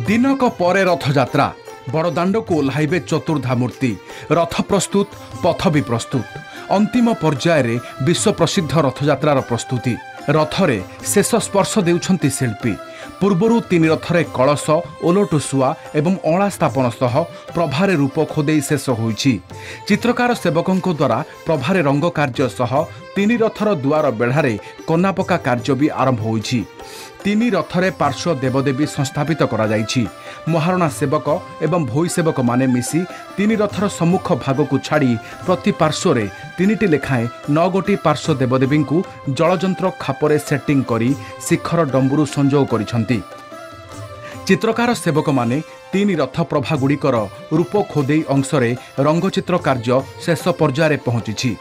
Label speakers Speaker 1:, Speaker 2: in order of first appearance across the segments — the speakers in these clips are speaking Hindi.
Speaker 1: दिनक परे रथयात्रा बड़दाण्ड को ओह्लाइबे चतुर्धा मूर्ति रथ प्रस्तुत पथ भी प्रस्तुत अंतिम पर्यायर विश्व प्रसिद्ध रथयात्रार प्रस्तुति रथरे शेष स्पर्श देउछंती शिल्पी पूर्वरु तीन रथरे कलश ओलटु सुआ एवं अणा स्थापन सह प्रभारे रूप खोदे शेष होईछि। चित्रकार सेवकों द्वारा प्रभारे रंग कार्य सह तीन रथर दुआर बेढ़ारे कन्नापका कार्य भी आरंभ होईछि। तीन रथरे पार्श्व देवदेवी संस्थापित करा जाइछि। महारणा सेवक एवं भोई सेवक माने मिसी तीन रथर सम्मुख भाग को छाड़ी प्रति पार्श्व तीनिटी लेखाएं 9 गोटी पार्श्व देवदेवी को जलजंत्र खापरे सेटिंग करी शिखर डंबुरु संजोग करिसंती। चित्रकार सेवक माने तीन रथ प्रभा गुड़िकर रूप खोदे अंशरे रंगचित्र कार्य शेष पर्यायर पहुंची।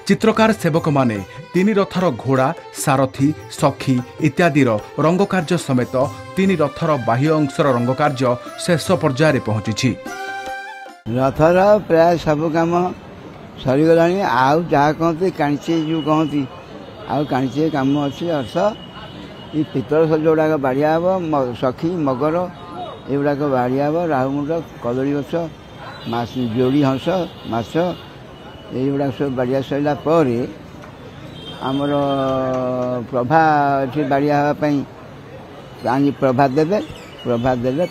Speaker 1: चित्रकार सेवक माने तीन रथर घोड़ा सारथी सखी इत्यादि रंग कार्य समेत तीन रथर बाह्य अंशर रंग कार्य शेष पर्यायर पहुंची।
Speaker 2: रथर प्राय सब काम सरीगला आउ जहाँ कहते काणीचे जो कहती आउ काणीचे काम अच्छे अर्थ ये पितल सज गुड़ाक बाड़िया हम सखी मगर युड़ाक बाड़िया हम राहुमुंड कदली गछ माछ जोड़ी हंस माछ युड़ाक सब बाड़िया सरला आमर प्रभा ये बाड़िया हाँपाई प्रभा देवे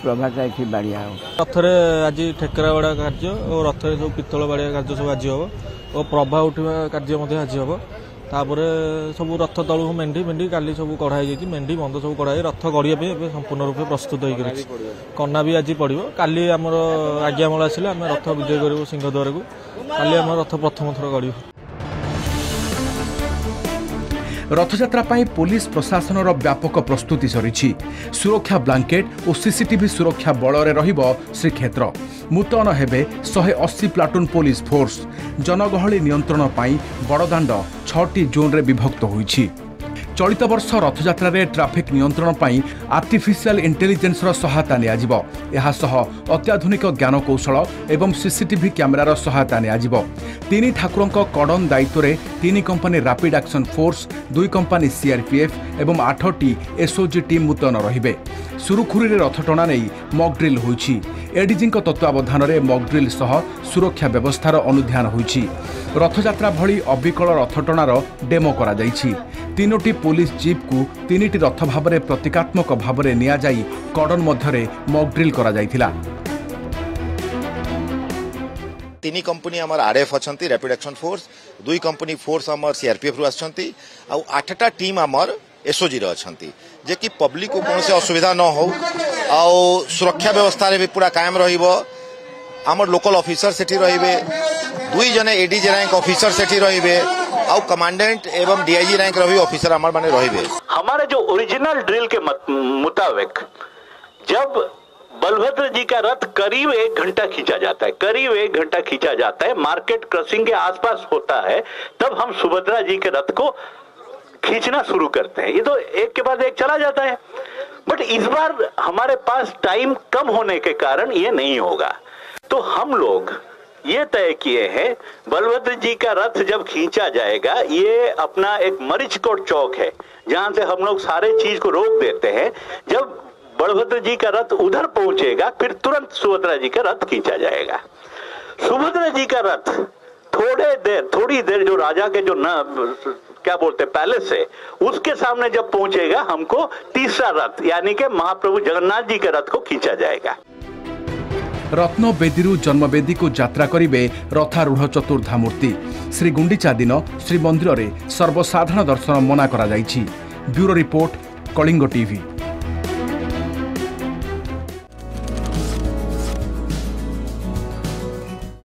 Speaker 2: प्रभाटा ये बाड़िया हम
Speaker 3: रथरे आज ठेकरा बाड़ा कार्य और रथरे सब पितल बाड़िया कार्य सब आज हम और प्रभा उठा कार्य आज हम तापर सब रथ तलू मेंढी मेंढी काली सब कढ़ाई मेंढी बंद सब कढ़ाई रथ गढ़िया संपूर्ण रूप प्रस्तुत हो कन्ना भी आज पड़ो काली आमर आज्ञामल आसिले आम रथ विजय करूँ सिंहद्वार को काली आम रथ प्रथम थर गढ़।
Speaker 1: रथयात्रा पाई पुलिस प्रशासन व्यापक प्रस्तुति सरी सुरक्षा ब्लांकेट और सीसीटीवी सुरक्षा बलरे रहिबो श्रीक्षेत्र मुतयन हेबे 180 प्लाटून पुलिस फोर्स जनगहली नियंत्रण पाई बड़दाण्ड 6टी जोन रे विभक्त होईछि। चलित वर्ष रथयात्रा रे ट्राफिक नियंत्रण पाई आर्टिफिशियल इंटेलिजेंस सहायता नियाजिबो। एहा सह अत्याधुनिक ज्ञान कौशल एवं सीसीटीवी कैमेरार सहायता नियाजिबो। तीन ठाकुरंक कड़न दायित्व रे 3 company rapid action force 2 company CRPF एवं 8टी एसओजी टीम मुतयन रहिबे। सुरुखुरी रथ टणा नहीं मॉक ड्रिल होईछि। एडीजी तत्वावधान में मॉक ड्रिल सह सुरक्षा व्यवस्थार अनुध्यान होईछि। रथयात्रा भली अबिकल रथ टणार डेमो करा जाइछि। 3टी पुलिस जीप को 3टी रथ भाव में प्रतीकात्मक भाव में निया जाई कड़न मध्यरे मॉक ड्रिल करा जाइथिला।
Speaker 4: 3 कंपनी आमर आरएफ अच्छी rapid action force 2 company force आमर सीआरपीएफ रु आछंती आ 8टा टीम आमर एसओजी अच्छी जे कि पब्लिक को कौन से असुविधा न हो आ सुरक्षा व्यवस्था रे भी पूरा कायम रहिबो। आमर लोकल ऑफिसर सेठी रहिबे 2 जने एडीजी रैंक ऑफिसर सेठी रहिबे आ कमांडेंट एवं डीआईजी रैंक रही ऑफिसर आमर माने रहिबे।
Speaker 5: हमारे जो ओरिजिनल ड्रिल के मुताबिक जब बलभद्र जी का रथ करीब 1 घंटा खींचा जाता है, करीब 1 घंटा खींचा जाता है, मार्केट क्रॉसिंग के आसपास होता है, तब हम सुभद्रा जी के रथ को खींचना शुरू करते हैं। ये तो एक के बाद एक चला जाता है, बट इस बार हमारे पास टाइम कम होने के कारण ये नहीं होगा। तो हम लोग ये तय किए हैं बलभद्र जी का रथ जब खींचा जाएगा, ये अपना एक मरीचकोट चौक है जहां से हम लोग सारे चीज को रोक देते हैं। जब बलभद्र जी का रथ उधर पहुंचेगा फिर तुरंत सुभद्रा जी का रथ खींचा जाएगा। सुभद्रा जी का रथ थोड़ी देर जो राजा के जो क्या बोलते पैलेस है उसके सामने जब पहुंचेगा हमको तीसरा रथ यानी कि महाप्रभु जगन्नाथ जी के रथ को खींचा जाएगा।
Speaker 1: रत्न बेदीरु जन्मवेदी को यात्रा करिवे रथारूढ़ चतुर्धा मूर्ति। श्री गुंडीचा दिन श्रीमंदिर रे सर्वसाधारण दर्शन मना करा जाइछि। Bureau report Kalinga TV.